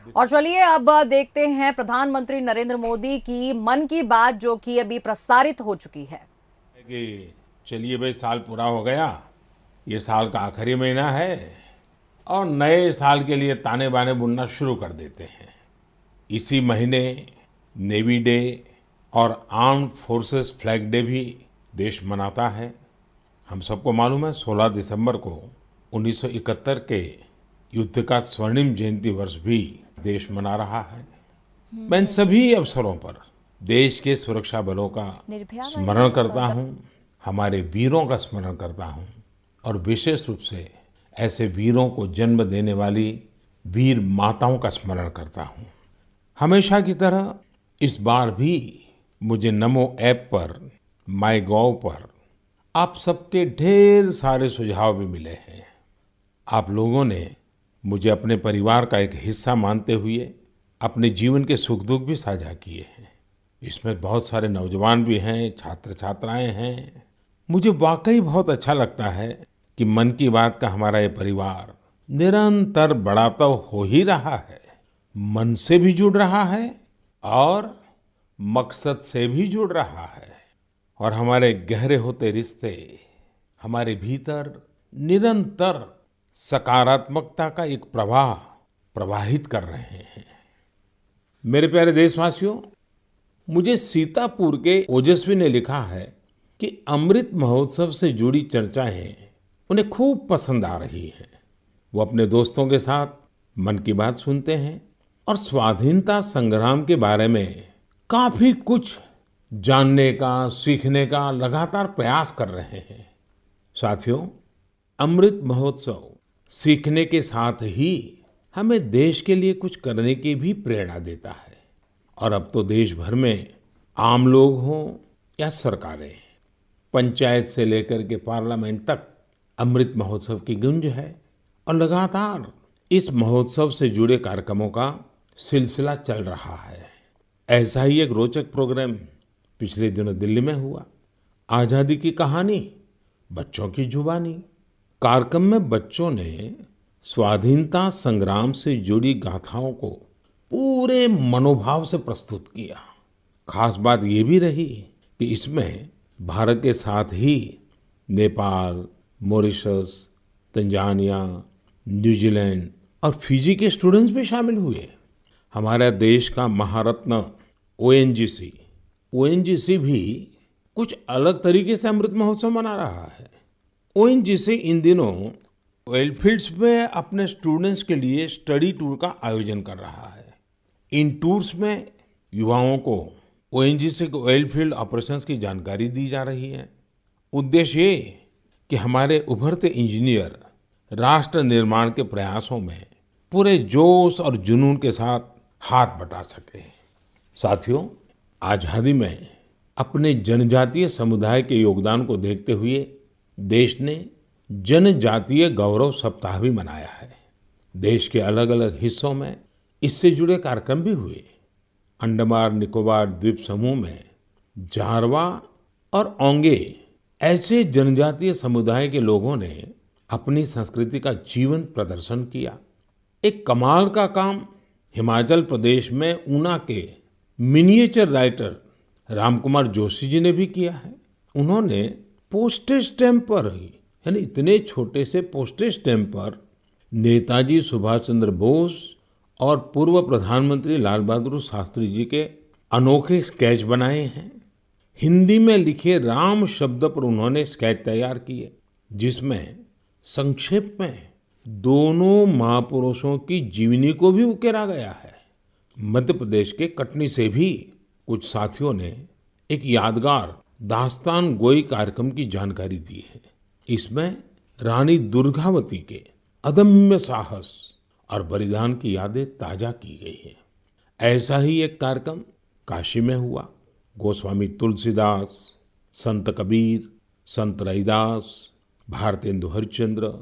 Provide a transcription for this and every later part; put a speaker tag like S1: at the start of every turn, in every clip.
S1: और चलिए अब देखते हैं प्रधानमंत्री नरेंद्र मोदी की मन की बात जो कि अभी प्रसारित हो चुकी है।
S2: कि चलिए भाई साल पूरा हो गया। ये साल का आखिरी महीना है और नए साल के लिए ताने बाने बुनना शुरू कर देते हैं। इसी महीने नेवी डे और आर्म्ड फोर्सेस फ्लैग डे भी देश मनाता है। हम सबको मालूम है 16 दिसंबर को 1971 के युद्ध का स्वर्णिम जयंती वर्ष भी देश मना रहा है। मैं इन सभी अवसरों पर देश के सुरक्षा बलों का
S1: निर्भया
S2: स्मरण करता हूँ, हमारे वीरों का स्मरण करता हूँ और विशेष रूप से ऐसे वीरों को जन्म देने वाली वीर माताओं का स्मरण करता हूँ। हमेशा की तरह इस बार भी मुझे नमो ऐप पर, माय गॉव पर आप सबके ढेर सारे सुझाव भी मिले हैं। आप लोगों ने मुझे अपने परिवार का एक हिस्सा मानते हुए अपने जीवन के सुख दुख भी साझा किए हैं। इसमें बहुत सारे नौजवान भी हैं, छात्र छात्राएं हैं। मुझे वाकई बहुत अच्छा लगता है कि मन की बात का हमारा ये परिवार निरंतर बड़ा तो हो ही रहा है, मन से भी जुड़ रहा है और मकसद से भी जुड़ रहा है। और हमारे गहरे होते रिश्ते हमारे भीतर निरंतर सकारात्मकता का एक प्रवाह प्रवाहित कर रहे हैं। मेरे प्यारे देशवासियों, मुझे सीतापुर के ओजस्वी ने लिखा है कि अमृत महोत्सव से जुड़ी चर्चाएं उन्हें खूब पसंद आ रही हैं। वो अपने दोस्तों के साथ मन की बात सुनते हैं और स्वाधीनता संग्राम के बारे में काफी कुछ जानने का, सीखने का लगातार प्रयास कर रहे हैं। साथियों, अमृत महोत्सव सीखने के साथ ही हमें देश के लिए कुछ करने की भी प्रेरणा देता है। और अब तो देश भर में आम लोग हों या सरकारें, पंचायत से लेकर के पार्लियामेंट तक अमृत महोत्सव की गूंज है और लगातार इस महोत्सव से जुड़े कार्यक्रमों का सिलसिला चल रहा है। ऐसा ही एक रोचक प्रोग्राम पिछले दिनों दिल्ली में हुआ। आजादी की कहानी बच्चों की जुबानी कार्यक्रम में बच्चों ने स्वाधीनता संग्राम से जुड़ी गाथाओं को पूरे मनोभाव से प्रस्तुत किया। खास बात ये भी रही कि इसमें भारत के साथ ही नेपाल, मॉरिशस, तंजानिया, न्यूजीलैंड और फिजी के स्टूडेंट्स भी शामिल हुए। हमारे देश का महारत्न ओएनजीसी ओएनजीसी भी कुछ अलग तरीके से अमृत महोत्सव मना रहा है। ओएनजीसी इन दिनों ऑयल फील्ड्स में अपने स्टूडेंट्स के लिए स्टडी टूर का आयोजन कर रहा है। इन टूर्स में युवाओं को ओएनजीसी के ऑयल फील्ड ऑपरेशंस की जानकारी दी जा रही है। उद्देश्य ये कि हमारे उभरते इंजीनियर राष्ट्र निर्माण के प्रयासों में पूरे जोश और जुनून के साथ हाथ बटा सके। साथियों, आजादी में अपने जनजातीय समुदाय के योगदान को देखते हुए देश ने जनजातीय गौरव सप्ताह भी मनाया है। देश के अलग अलग हिस्सों में इससे जुड़े कार्यक्रम भी हुए। अंडमान निकोबार द्वीप समूह में जारवा और ओंगे ऐसे जनजातीय समुदाय के लोगों ने अपनी संस्कृति का जीवंत प्रदर्शन किया। एक कमाल का काम हिमाचल प्रदेश में ऊना के मिनिएचर राइटर रामकुमार जोशी जी ने भी किया है। उन्होंने पोस्टेज स्टैम्प पर ही, यानी इतने छोटे से पोस्टेज स्टैम्प पर नेताजी सुभाष चंद्र बोस और पूर्व प्रधानमंत्री लाल बहादुर शास्त्री जी के अनोखे स्केच बनाए हैं। हिंदी में लिखे राम शब्द पर उन्होंने स्केच तैयार किए, जिसमें संक्षेप में दोनों महापुरुषों की जीवनी को भी उकेरा गया है। मध्य प्रदेश के कटनी से भी कुछ साथियों ने एक यादगार दास्तान गोई कार्यक्रम की जानकारी दी है। इसमें रानी दुर्गावती के अदम्य साहस और बलिदान की यादें ताजा की गई है। ऐसा ही एक कार्यक्रम काशी में हुआ। गोस्वामी तुलसीदास, संत कबीर, संत रैदास, भारतेंदु हरिश्चंद्र,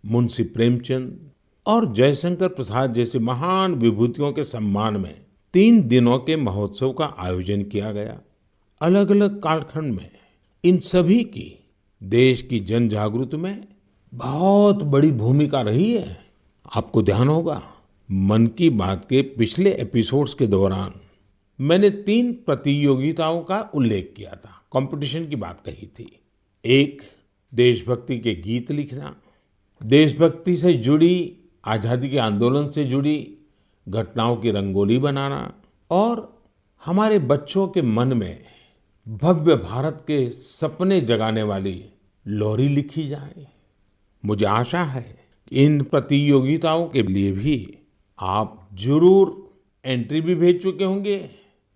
S2: मुंशी प्रेमचंद और जयशंकर प्रसाद जैसे महान विभूतियों के सम्मान में 3 दिनों के महोत्सव का आयोजन किया गया। अलग अलग कालखंड में इन सभी की देश की जन जागृति में बहुत बड़ी भूमिका रही है। आपको ध्यान होगा, मन की बात के पिछले एपिसोड्स के दौरान मैंने 3 प्रतियोगिताओं का उल्लेख किया था, कंपटीशन की बात कही थी। एक, देशभक्ति के गीत लिखना, देशभक्ति से जुड़ी, आजादी के आंदोलन से जुड़ी घटनाओं की रंगोली बनाना और हमारे बच्चों के मन में भव्य भारत के सपने जगाने वाली लोरी लिखी जाए। मुझे आशा है कि इन प्रतियोगिताओं के लिए भी आप जरूर एंट्री भी भेज चुके होंगे,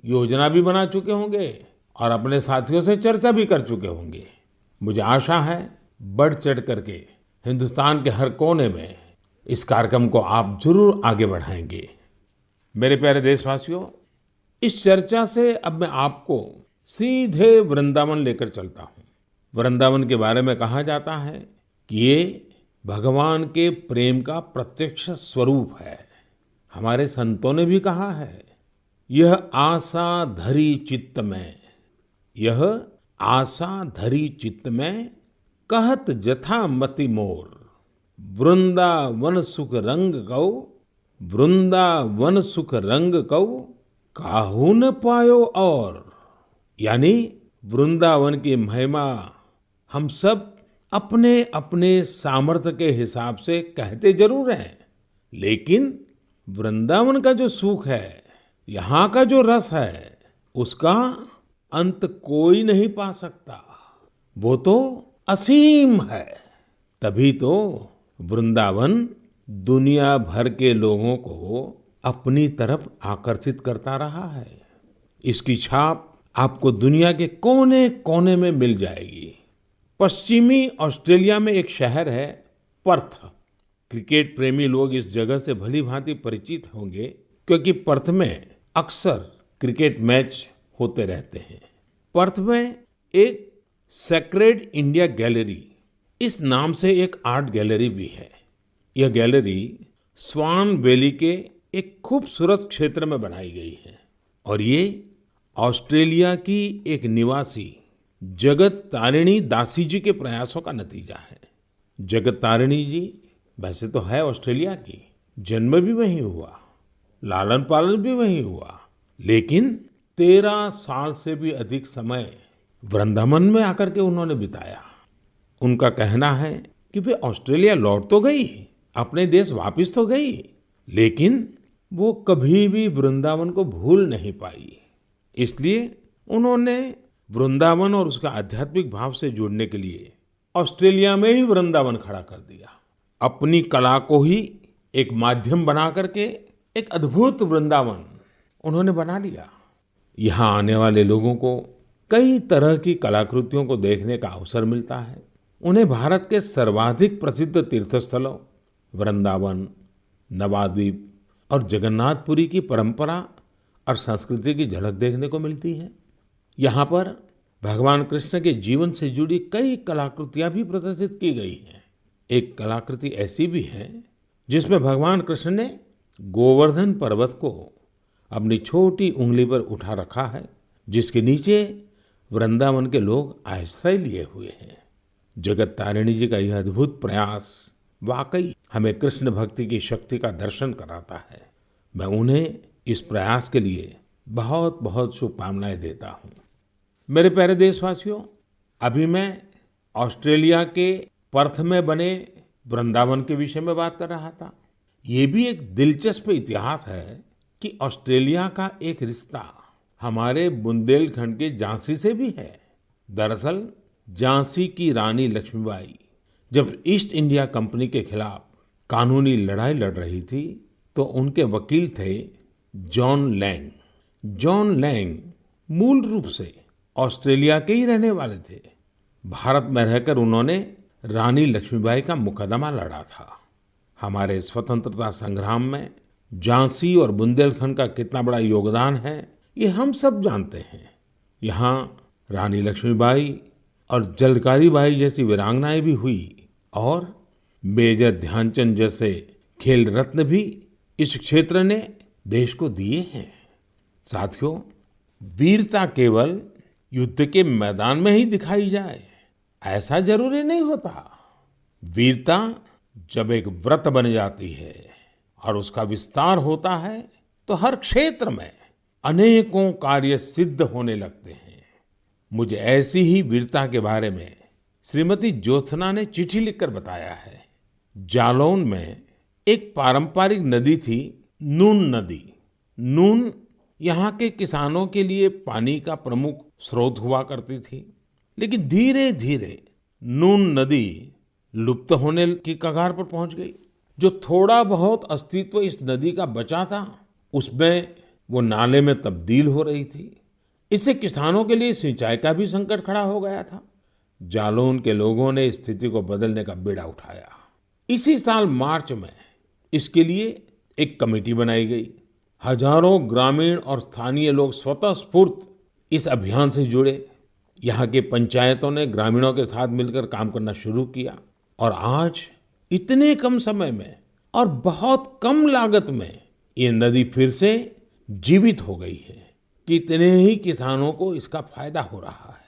S2: योजना भी बना चुके होंगे और अपने साथियों से चर्चा भी कर चुके होंगे। मुझे आशा है बढ़ चढ़ करके हिंदुस्तान के हर कोने में इस कार्यक्रम को आप जरूर आगे बढ़ाएंगे। मेरे प्यारे देशवासियों, इस चर्चा से अब मैं आपको सीधे वृंदावन लेकर चलता हूँ। वृंदावन के बारे में कहा जाता है कि ये भगवान के प्रेम का प्रत्यक्ष स्वरूप है। हमारे संतों ने भी कहा है, यह आशा धरी चित्त में, यह आशा धरी चित्त में, कहत जथा मति मोर, वृंदावन सुख रंग कौ, वृंदावन सुख रंग कौ, काहू न पायो और। यानी वृंदावन की महिमा हम सब अपने अपने सामर्थ्य के हिसाब से कहते जरूर हैं, लेकिन वृंदावन का जो सुख है, यहाँ का जो रस है, उसका अंत कोई नहीं पा सकता। वो तो असीम है। तभी तो वृंदावन दुनिया भर के लोगों को अपनी तरफ आकर्षित करता रहा है। इसकी छाप आपको दुनिया के कोने कोने में मिल जाएगी। पश्चिमी ऑस्ट्रेलिया में एक शहर है पर्थ। क्रिकेट प्रेमी लोग इस जगह से भली भांति परिचित होंगे, क्योंकि पर्थ में अक्सर क्रिकेट मैच होते रहते हैं। पर्थ में एक सेक्रेड इंडिया गैलरी, इस नाम से एक आर्ट गैलरी भी है। यह गैलरी स्वान वैली के एक खूबसूरत क्षेत्र में बनाई गई है और ये ऑस्ट्रेलिया की एक निवासी जगत तारिणी दासी जी के प्रयासों का नतीजा है। जगत तारिणी जी वैसे तो है ऑस्ट्रेलिया की, जन्म भी वहीं हुआ, लालन पालन भी वहीं हुआ, लेकिन 13 साल से भी अधिक समय वृंदावन में आकर के उन्होंने बिताया। उनका कहना है कि वे ऑस्ट्रेलिया लौट तो गई, अपने देश वापस तो गई, लेकिन वो कभी भी वृंदावन को भूल नहीं पाई। इसलिए उन्होंने वृंदावन और उसका आध्यात्मिक भाव से जुड़ने के लिए ऑस्ट्रेलिया में ही वृंदावन खड़ा कर दिया। अपनी कला को ही एक माध्यम बना करके एक अद्भुत वृंदावन उन्होंने बना लिया। यहाँ आने वाले लोगों को कई तरह की कलाकृतियों को देखने का अवसर मिलता है। उन्हें भारत के सर्वाधिक प्रसिद्ध तीर्थस्थलों वृंदावन, नवाद्वीप और जगन्नाथपुरी की परंपरा और संस्कृति की झलक देखने को मिलती है। यहाँ पर भगवान कृष्ण के जीवन से जुड़ी कई कलाकृतियां भी प्रदर्शित की गई हैं। एक कलाकृति ऐसी भी है जिसमें भगवान कृष्ण ने गोवर्धन पर्वत को अपनी छोटी उंगली पर उठा रखा है, जिसके नीचे वृंदावन के लोग आश्रय लिए हुए हैं। जगत तारिणी जी का यह अद्भुत प्रयास वाकई हमें कृष्ण भक्ति की शक्ति का दर्शन कराता है। मैं उन्हें इस प्रयास के लिए बहुत बहुत शुभकामनाएं देता हूं। मेरे प्यारे देशवासियों, अभी मैं ऑस्ट्रेलिया के पर्थ में बने वृंदावन के विषय में बात कर रहा था। ये भी एक दिलचस्प इतिहास है कि ऑस्ट्रेलिया का एक रिश्ता हमारे बुंदेलखंड के झांसी से भी है। दरअसल झांसी की रानी लक्ष्मीबाई जब ईस्ट इंडिया कंपनी के खिलाफ कानूनी लड़ाई लड़ रही थी, तो उनके वकील थे जॉन लैंग। जॉन लैंग मूल रूप से ऑस्ट्रेलिया के ही रहने वाले थे। भारत में रहकर उन्होंने रानी लक्ष्मीबाई का मुकदमा लड़ा था। हमारे स्वतंत्रता संग्राम में झांसी और बुंदेलखंड का कितना बड़ा योगदान है, ये हम सब जानते हैं। यहाँ रानी लक्ष्मीबाई और झलकारी बाई जैसी वीरांगनाएं भी हुई और मेजर ध्यानचंद जैसे खेल रत्न भी इस क्षेत्र ने देश को दिए हैं। साथियों, वीरता केवल युद्ध के मैदान में ही दिखाई जाए, ऐसा जरूरी नहीं होता। वीरता जब एक व्रत बन जाती है और उसका विस्तार होता है तो हर क्षेत्र में अनेकों कार्य सिद्ध होने लगते हैं। मुझे ऐसी ही वीरता के बारे में श्रीमती ज्योत्सना ने चिट्ठी लिखकर बताया है। जालौन में एक पारंपरिक नदी थी, नून नदी। नून यहाँ के किसानों के लिए पानी का प्रमुख स्रोत हुआ करती थी, लेकिन धीरे धीरे नून नदी लुप्त होने की कगार पर पहुंच गई। जो थोड़ा बहुत अस्तित्व इस नदी का बचा था, उसमें वो नाले में तब्दील हो रही थी। इससे किसानों के लिए सिंचाई का भी संकट खड़ा हो गया था। जालौन के लोगों ने इस स्थिति को बदलने का बीड़ा उठाया। इसी साल मार्च में इसके लिए एक कमेटी बनाई गई। हजारों ग्रामीण और स्थानीय लोग स्वतः स्फूर्त इस अभियान से जुड़े। यहाँ की पंचायतों ने ग्रामीणों के साथ मिलकर काम करना शुरू किया और आज इतने कम समय में और बहुत कम लागत में ये नदी फिर से जीवित हो गई है। कितने ही किसानों को इसका फायदा हो रहा है।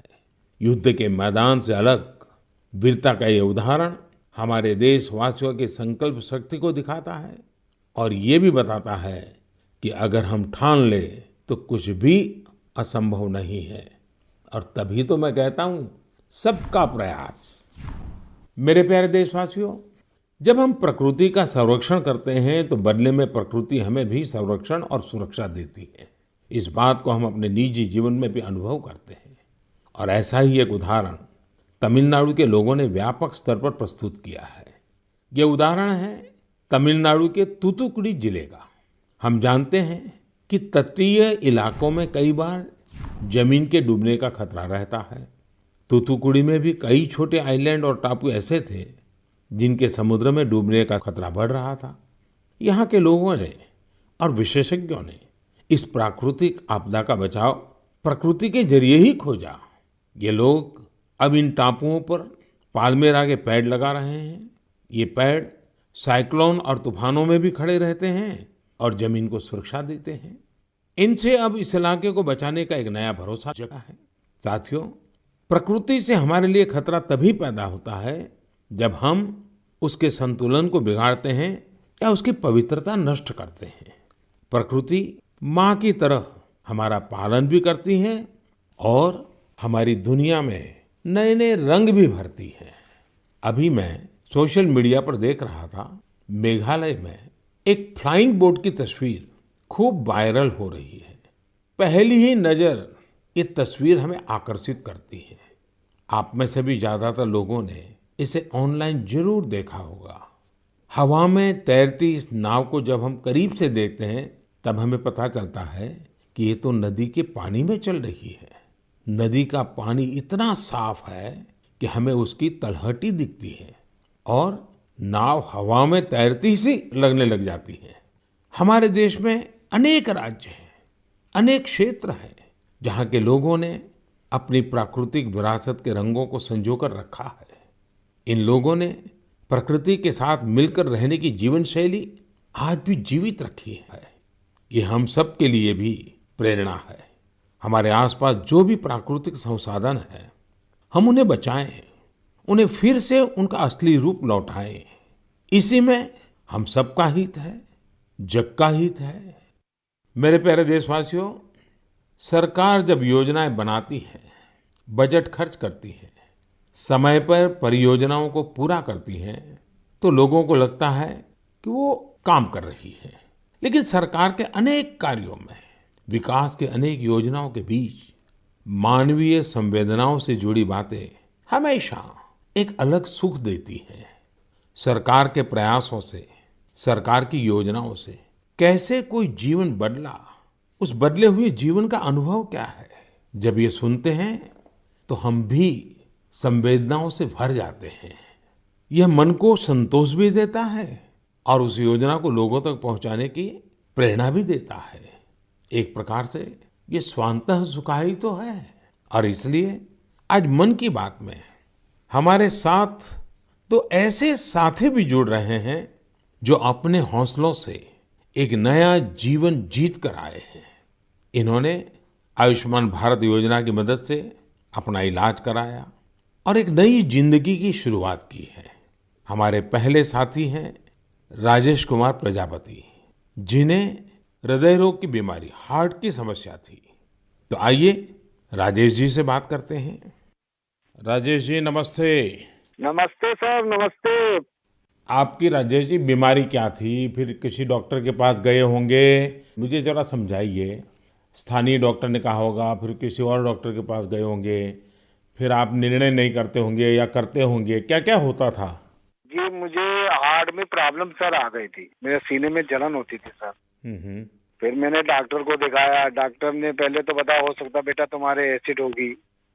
S2: युद्ध के मैदान से अलग वीरता का ये उदाहरण हमारे देशवासियों की संकल्प शक्ति को दिखाता है और ये भी बताता है कि अगर हम ठान ले तो कुछ भी असंभव नहीं है। और तभी तो मैं कहता हूं, सबका प्रयास। मेरे प्यारे देशवासियों, जब हम प्रकृति का संरक्षण करते हैं तो बदले में प्रकृति हमें भी संरक्षण और सुरक्षा देती है। इस बात को हम अपने निजी जीवन में भी अनुभव करते हैं और ऐसा ही एक उदाहरण तमिलनाडु के लोगों ने व्यापक स्तर पर प्रस्तुत किया है। ये उदाहरण है तमिलनाडु के तूतुकुड़ी जिले का। हम जानते हैं कि तटीय इलाकों में कई बार जमीन के डूबने का खतरा रहता है। तूतुकुड़ी में भी कई छोटे आइलैंड और टापू ऐसे थे जिनके समुद्र में डूबने का खतरा बढ़ रहा था। यहाँ के लोगों ने और विशेषज्ञों ने इस प्राकृतिक आपदा का बचाव प्रकृति के जरिए ही खोजा। ये लोग अब इन टापुओं पर पाल्मेरा के पेड़ लगा रहे हैं। ये पेड़ साइक्लोन और तूफानों में भी खड़े रहते हैं और जमीन को सुरक्षा देते हैं। इनसे अब इस इलाके को बचाने का एक नया भरोसा जगा है। साथियों, प्रकृति से हमारे लिए खतरा तभी पैदा होता है जब हम उसके संतुलन को बिगाड़ते हैं या उसकी पवित्रता नष्ट करते हैं। प्रकृति माँ की तरह हमारा पालन भी करती है और हमारी दुनिया में नए नए रंग भी भरती है। अभी मैं सोशल मीडिया पर देख रहा था, मेघालय में एक फ्लाइंग बोट की तस्वीर खूब वायरल हो रही है। पहली ही नजर ये तस्वीर हमें आकर्षित करती है। आप में से भी ज्यादातर लोगों ने इसे ऑनलाइन जरूर देखा होगा। हवा में तैरती इस नाव को जब हम करीब से देखते हैं तब हमें पता चलता है कि ये तो नदी के पानी में चल रही है। नदी का पानी इतना साफ है कि हमें उसकी तलहटी दिखती है और नाव हवा में तैरती सी लगने लग जाती है। हमारे देश में अनेक राज्य हैं, अनेक क्षेत्र हैं जहाँ के लोगों ने अपनी प्राकृतिक विरासत के रंगों को संजोकर रखा है। इन लोगों ने प्रकृति के साथ मिलकर रहने की जीवन शैली आज भी जीवित रखी है। ये हम सब के लिए भी प्रेरणा है। हमारे आसपास जो भी प्राकृतिक संसाधन है, हम उन्हें बचाएं, उन्हें फिर से उनका असली रूप लौटाएं। इसी में हम सबका हित है, जग का हित है। मेरे प्यारे देशवासियों, सरकार जब योजनाएं बनाती है, बजट खर्च करती है, समय पर परियोजनाओं को पूरा करती है, तो लोगों को लगता है कि वो काम कर रही है। लेकिन सरकार के अनेक कार्यों में, विकास के अनेक योजनाओं के बीच मानवीय संवेदनाओं से जुड़ी बातें हमेशा एक अलग सुख देती हैं। सरकार के प्रयासों से, सरकार की योजनाओं से कैसे कोई जीवन बदला, उस बदले हुए जीवन का अनुभव क्या है, जब ये सुनते हैं तो हम भी संवेदनाओं से भर जाते हैं। यह मन को संतोष भी देता है और उस योजना को लोगों तक पहुंचाने की प्रेरणा भी देता है। एक प्रकार से ये स्वांतः सुखाई तो है। और इसलिए आज मन की बात में हमारे साथ तो ऐसे साथी भी जुड़ रहे हैं जो अपने हौसलों से एक नया जीवन जीत कर आए हैं। इन्होंने आयुष्मान भारत योजना की मदद से अपना इलाज कराया और एक नई जिंदगी की शुरुआत की है। हमारे पहले साथी हैं राजेश कुमार प्रजापति। जिन्हें हृदय रोग की बीमारी, हार्ट की समस्या थी। तो आइए राजेश जी से बात करते हैं। राजेश जी नमस्ते।
S3: नमस्ते सर, नमस्ते।
S2: आपकी राजेश जी बीमारी क्या थी? फिर किसी डॉक्टर के पास गए होंगे, मुझे जरा समझाइए। स्थानीय डॉक्टर ने कहा होगा, फिर किसी और डॉक्टर के पास गए होंगे, फिर आप निर्णय नहीं करते होंगे या करते होंगे, क्या क्या होता था?
S3: जी, मुझे हार्ट में प्रॉब्लम सर आ गई थी। मेरे सीने में जलन होती थी सर।
S2: हम्म।
S3: फिर मैंने डॉक्टर को दिखाया। डॉक्टर ने पहले तो बताया हो सकता बेटा तुम्हारे एसिड होगी।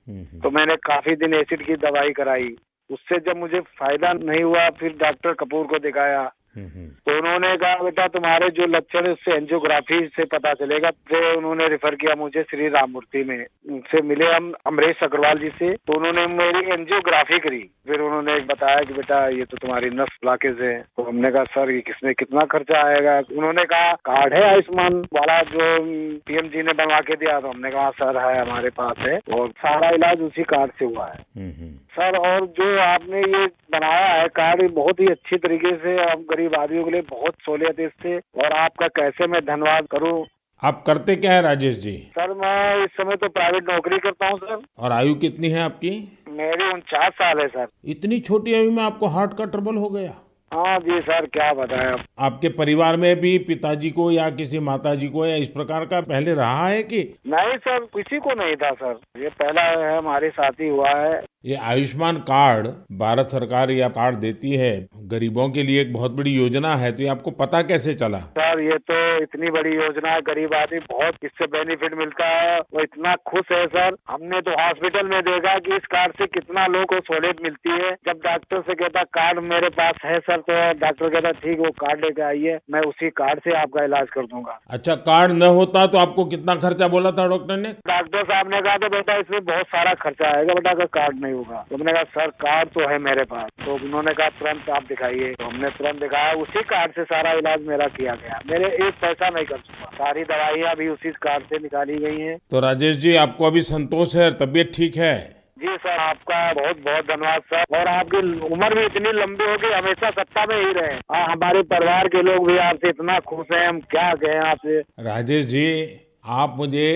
S2: हम्म।
S3: तो मैंने काफी दिन एसिड की दवाई कराई। उससे जब मुझे फायदा नहीं हुआ, फिर डॉक्टर कपूर को दिखाया।
S2: हम्म।
S3: तो उन्होंने कहा बेटा तुम्हारे जो लक्षण है उससे एंजियोग्राफी से पता चलेगा। फिर उन्होंने रेफर किया मुझे श्री राममूर्ति में। उनसे मिले हम अमरीश अग्रवाल जी से, तो उन्होंने मेरी एंजियोग्राफी करी। फिर उन्होंने बताया कि बेटा ये तो तुम्हारी नस ब्लॉकेज है। तो हमने कहा सर ये किसमें कितना खर्चा आएगा? उन्होंने कहा कार्ड है आयुष्मान वाला जो पीएम जी ने बनवा के दिया। तो हमने कहा सर है हमारे पास है, और सारा इलाज उसी कार्ड से हुआ है सर। और जो आपने ये बनाया है कार्ड, ये बहुत ही अच्छी तरीके से आप गरीब आदमियों के लिए बहुत सहूलियत है इससे। और आपका कैसे मैं धन्यवाद करूं।
S2: आप करते क्या है राजेश जी?
S3: सर मैं इस समय तो प्राइवेट नौकरी करता हूं सर।
S2: और आयु कितनी है आपकी?
S3: मेरी 49 साल है सर।
S2: इतनी छोटी आयु में आपको हार्ट का ट्रबल हो गया?
S3: हाँ जी सर, क्या बताएं अब।
S2: आपके परिवार में भी पिताजी को या किसी माताजी को या इस प्रकार का पहले रहा है कि?
S3: नहीं सर, किसी को नहीं था सर। ये पहला है हमारे साथ ही हुआ है।
S2: ये आयुष्मान कार्ड भारत सरकार या कार्ड देती है गरीबों के लिए, एक बहुत बड़ी योजना है। तो ये आपको पता कैसे चला?
S3: सर ये तो इतनी बड़ी योजना है, गरीब आदमी बहुत इससे बेनिफिट मिलता है। वो इतना खुश है सर। हमने तो हॉस्पिटल में देखा कि इस कार्ड से कितना लोगों को सहूलियत मिलती है। जब डॉक्टर से कहता कार्ड मेरे पास है सर, तो डॉक्टर कहता ठीक वो कार्ड लेके आइए, मैं उसी कार्ड से आपका इलाज कर दूंगा।
S2: अच्छा, कार्ड न होता तो आपको कितना खर्चा बोला था डॉक्टर ने?
S3: डॉक्टर साहब ने कहा था बेटा इसमें बहुत सारा खर्चा आएगा बेटा, अगर कार्ड नहीं होगा। तो मैंने कहा सर कार्ड तो है मेरे पास। तो उन्होंने कहा तुरंत आप दिखाइए। तो हमने तुरंत दिखाया, उसी कार्ड से सारा इलाज मेरा किया गया। मेरे एक पैसा नहीं कर चुका। सारी दवाइयाँ भी उसी कार्ड से निकाली गई हैं।
S2: तो राजेश जी आपको अभी संतोष है, तबीयत ठीक है?
S3: जी सर, आपका बहुत बहुत धन्यवाद सर। और आपकी उम्र भी इतनी लंबी हो कि हमेशा सत्ता में ही रहे। हमारे परिवार के लोग भी आपसे इतना खुश हैं, हम क्या कहें आपसे।
S2: राजेश जी आप मुझे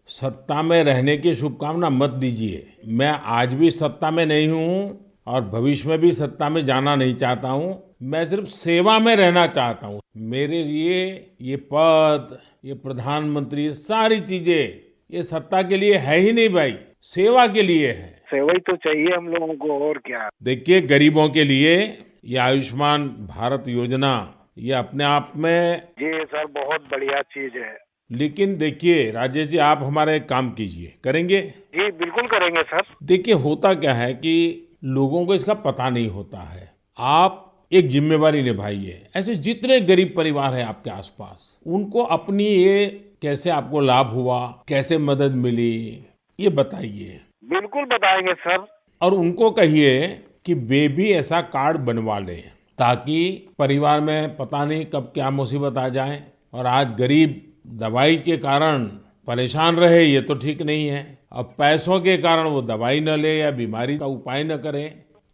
S2: सत्ता में रहने की शुभकामना मत दीजिए। मैं आज भी सत्ता में नहीं हूँ और भविष्य में भी सत्ता में जाना नहीं चाहता हूँ। मैं सिर्फ सेवा में रहना चाहता हूँ। मेरे लिए ये पद, ये प्रधानमंत्री, सारी चीजें ये सत्ता के लिए है ही नहीं भाई, सेवा के लिए है।
S3: सेवा ही तो चाहिए हम लोगों को, और क्या।
S2: देखिए गरीबों के लिए ये आयुष्मान भारत योजना ये अपने आप में।
S3: जी सर, बहुत बढ़िया चीज है।
S2: लेकिन देखिए राजेश जी आप हमारा एक काम कीजिए, करेंगे?
S3: जी बिल्कुल करेंगे सर।
S2: देखिए होता क्या है कि लोगों को इसका पता नहीं होता है। आप एक जिम्मेवारी निभाइए। ऐसे जितने गरीब परिवार हैं आपके आसपास, उनको अपनी ये कैसे आपको लाभ हुआ, कैसे मदद मिली, ये बताइए।
S3: बिल्कुल बताएंगे सर।
S2: और उनको कहिए कि वे भी ऐसा कार्ड बनवा लें, ताकि परिवार में पता नहीं कब क्या मुसीबत आ जाए। और आज गरीब दवाई के कारण परेशान रहे, ये तो ठीक नहीं है। अब पैसों के कारण वो दवाई न ले या बीमारी का उपाय न करे,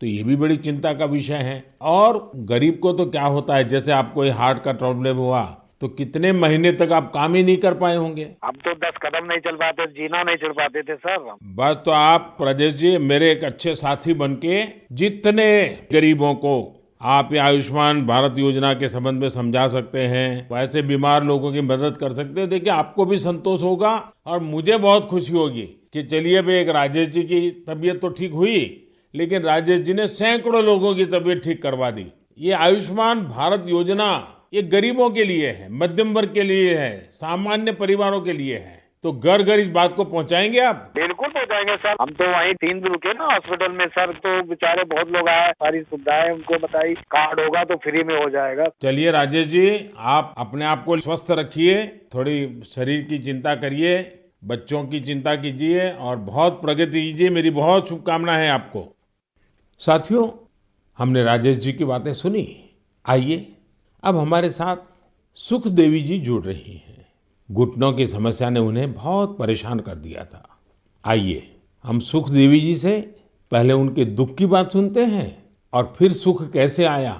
S2: तो ये भी बड़ी चिंता का विषय है। और गरीब को तो क्या होता है, जैसे आपको ये हार्ट का प्रॉब्लम हुआ, तो कितने महीने तक आप काम ही नहीं कर पाए होंगे।
S3: अब तो 10 कदम नहीं चल पाते, जीना नहीं चढ़ पाते थे सर।
S2: बस तो आप राजेश जी मेरे एक अच्छे साथी बनके जितने गरीबों को आप ये आयुष्मान भारत योजना के संबंध में समझा सकते हैं, वैसे बीमार लोगों की मदद कर सकते हैं। देखिए आपको भी संतोष होगा और मुझे बहुत खुशी होगी कि चलिए भाई एक राजेश जी की तबीयत तो ठीक हुई, लेकिन राजेश जी ने सैकड़ों लोगों की तबीयत ठीक करवा दी। ये आयुष्मान भारत योजना ये गरीबों के लिए है, मध्यम वर्ग के लिए है, सामान्य परिवारों के लिए है। तो घर घर इस बात को पहुंचाएंगे आप?
S3: बिल्कुल पहुंचाएंगे सर। हम तो वहीं 3 दिन रुके ना हॉस्पिटल में सर, तो बेचारे बहुत लोग आए, सारी सुविधाएं उनको बताई। कार्ड होगा तो फ्री में हो जाएगा।
S2: चलिए राजेश जी आप अपने आप को स्वस्थ रखिए, थोड़ी शरीर की चिंता करिए, बच्चों की चिंता कीजिए और बहुत प्रगति कीजिए। मेरी बहुत शुभकामनाएं हैं आपको। साथियों हमने राजेश जी की बातें सुनी। आइए अब हमारे साथ सुख देवी जी जुड़ रही हैं। घुटनों की समस्या ने उन्हें बहुत परेशान कर दिया था। आइए हम सुख देवी जी से पहले उनके दुख की बात सुनते हैं और फिर सुख कैसे आया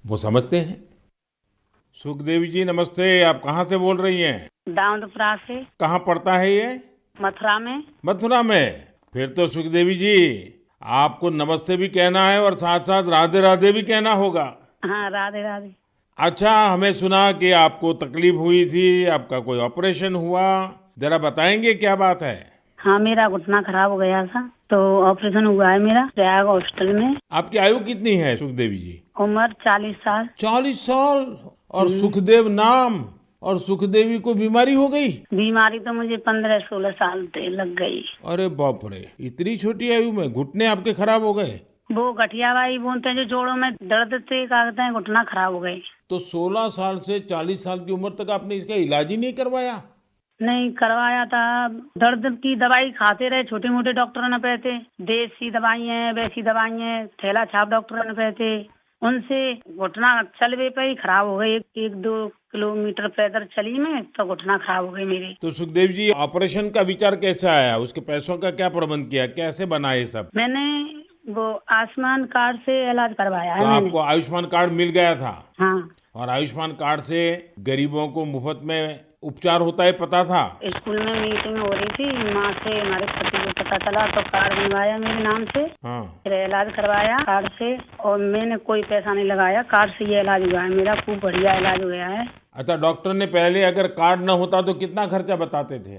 S2: वो समझते हैं। सुखदेवी जी नमस्ते। आप कहाँ से बोल रही हैं?
S4: दाऊदपुरा से।
S2: कहाँ पड़ता है ये?
S4: मथुरा में।
S2: मथुरा में। फिर तो सुखदेवी जी आपको नमस्ते भी कहना है और साथ साथ राधे राधे भी कहना होगा।
S4: हाँ, राधे राधे।
S2: अच्छा, हमें सुना कि आपको तकलीफ हुई थी, आपका कोई ऑपरेशन हुआ, जरा बताएंगे क्या बात है?
S4: हाँ, मेरा घुटना खराब हो गया था तो ऑपरेशन हुआ है मेरा प्रयाग हॉस्पिटल में।
S2: आपकी आयु कितनी है सुखदेवी जी?
S4: उम्र 40 साल।
S2: 40 साल और सुखदेव नाम, और सुखदेवी को बीमारी हो गई?
S4: बीमारी तो मुझे 15-16 साल से लग गई।
S2: अरे बाप रे, इतनी छोटी आयु में घुटने आपके खराब हो गए?
S4: वो गठियावाई बोलते हैं जो जोड़ों में दर्द थे, कहते हैं घुटना खराब हो गई।
S2: तो 16 साल से 40 साल की उम्र तक आपने इसका इलाज ही नहीं करवाया?
S4: नहीं करवाया था। दर्द की दवाई खाते रहे, छोटे मोटे डॉक्टरों ने कहते, देसी दवाई है, वैसी दवाई है, थैला छाप डॉक्टरों ने कहते, उनसे घुटना चलवे पे ही खराब हो गई। 1-2 किलोमीटर पैदल चली मैं तो घुटना खराब हो गई मेरी।
S2: तो सुखदेव जी ऑपरेशन का विचार कैसे आया? उसके पैसों का क्या प्रबंध किया? कैसे बना ये सब?
S4: मैंने वो आयुष्मान कार्ड से इलाज करवाया
S2: तो
S4: है मैंने।
S2: आपको आयुष्मान कार्ड मिल गया था?
S4: हाँ।
S2: और आयुष्मान कार्ड से गरीबों को मुफ्त में उपचार होता है, पता था?
S4: स्कूल में मीटिंग हो रही थी, माँ से हमारे पति को पता चला तो कार्ड बनवाया मेरे नाम से।
S2: हाँ।
S4: फिर इलाज करवाया कार्ड से और मैंने कोई पैसा नहीं लगाया। कार्ड से ये इलाज हुआ है मेरा, खूब बढ़िया इलाज हो गया है।
S2: अच्छा, डॉक्टर ने पहले अगर कार्ड न होता तो कितना खर्चा बताते थे?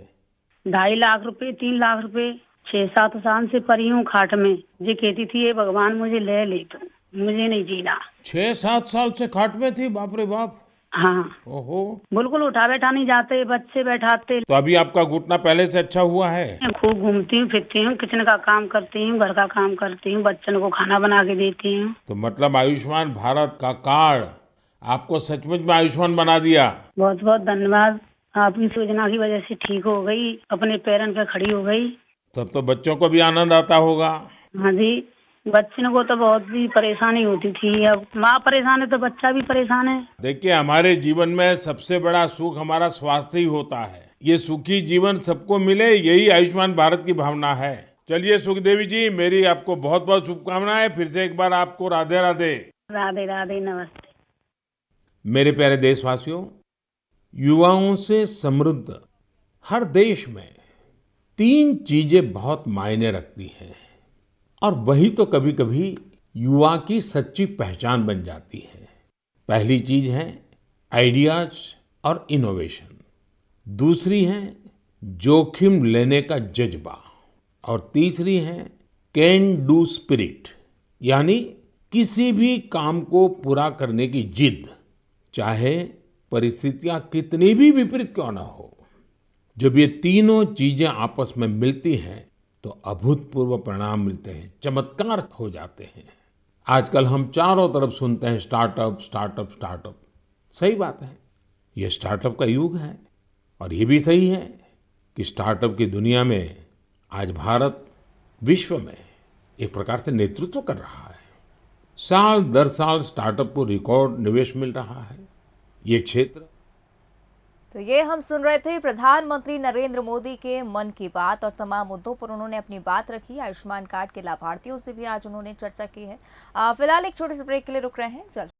S4: 2.5 लाख रुपए, 3 लाख रुपए। 6-7 साल से पड़ी हूँ खाट में। ये कहती थी ये भगवान मुझे ले तो मुझे नहीं जीना।
S2: 6-7 साल से खाट में थी? बाप रे बाप।
S4: हाँ,
S2: ओहो।
S4: बिल्कुल उठा बैठा नहीं जाते, बच्चे बैठाते।
S2: तो अभी आपका घुटना पहले से अच्छा हुआ है?
S4: मैं खूब घूमती हूँ, फिरती हूँ, किचन का काम करती हूँ, घर का काम करती हूँ, बच्चों को खाना बना के देती हूँ।
S2: तो मतलब आयुष्मान भारत का कार्ड आपको सचमुच में आयुष्मान बना दिया।
S4: बहुत बहुत धन्यवाद। आपकी योजना की वजह से ठीक हो गई, अपने पैरों पे खड़ी हो गई।
S2: तब तो बच्चों को भी आनंद आता होगा।
S4: हाँ जी, बच्चों को तो बहुत ही परेशानी होती थी। अब माँ परेशान है तो बच्चा भी परेशान है।
S2: देखिए, हमारे जीवन में सबसे बड़ा सुख हमारा स्वास्थ्य ही होता है। ये सुखी जीवन सबको मिले, यही आयुष्मान भारत की भावना है। चलिए सुखदेवी जी, मेरी आपको बहुत बहुत शुभकामनाएं। फिर से एक बार आपको राधे राधे।
S4: राधे राधे, नमस्ते।
S2: मेरे प्यारे देशवासियों, युवाओं से समृद्ध हर देश में 3 चीजें बहुत मायने रखती हैं और वही तो कभी कभी युवा की सच्ची पहचान बन जाती है। पहली चीज है आइडियाज और इनोवेशन, दूसरी है जोखिम लेने का जज्बा, और तीसरी है कैन डू स्पिरिट, यानी किसी भी काम को पूरा करने की जिद, चाहे परिस्थितियां कितनी भी विपरीत क्यों ना हो। जब ये तीनों चीजें आपस में मिलती हैं तो अभूतपूर्व परिणाम मिलते हैं, चमत्कार हो जाते हैं। आजकल हम चारों तरफ सुनते हैं स्टार्टअप स्टार्टअप स्टार्टअप। सही बात है, ये स्टार्टअप का युग है और ये भी सही है कि स्टार्टअप की दुनिया में आज भारत विश्व में एक प्रकार से नेतृत्व कर रहा है। साल दर साल स्टार्टअप को रिकॉर्ड निवेश मिल रहा है। ये क्षेत्र
S1: तो ये हम सुन रहे थे प्रधानमंत्री नरेंद्र मोदी के मन की बात, और तमाम मुद्दों पर उन्होंने अपनी बात रखी। आयुष्मान कार्ड के लाभार्थियों से भी आज उन्होंने चर्चा की है। फिलहाल एक छोटे से ब्रेक के लिए रुक रहे हैं, जल्द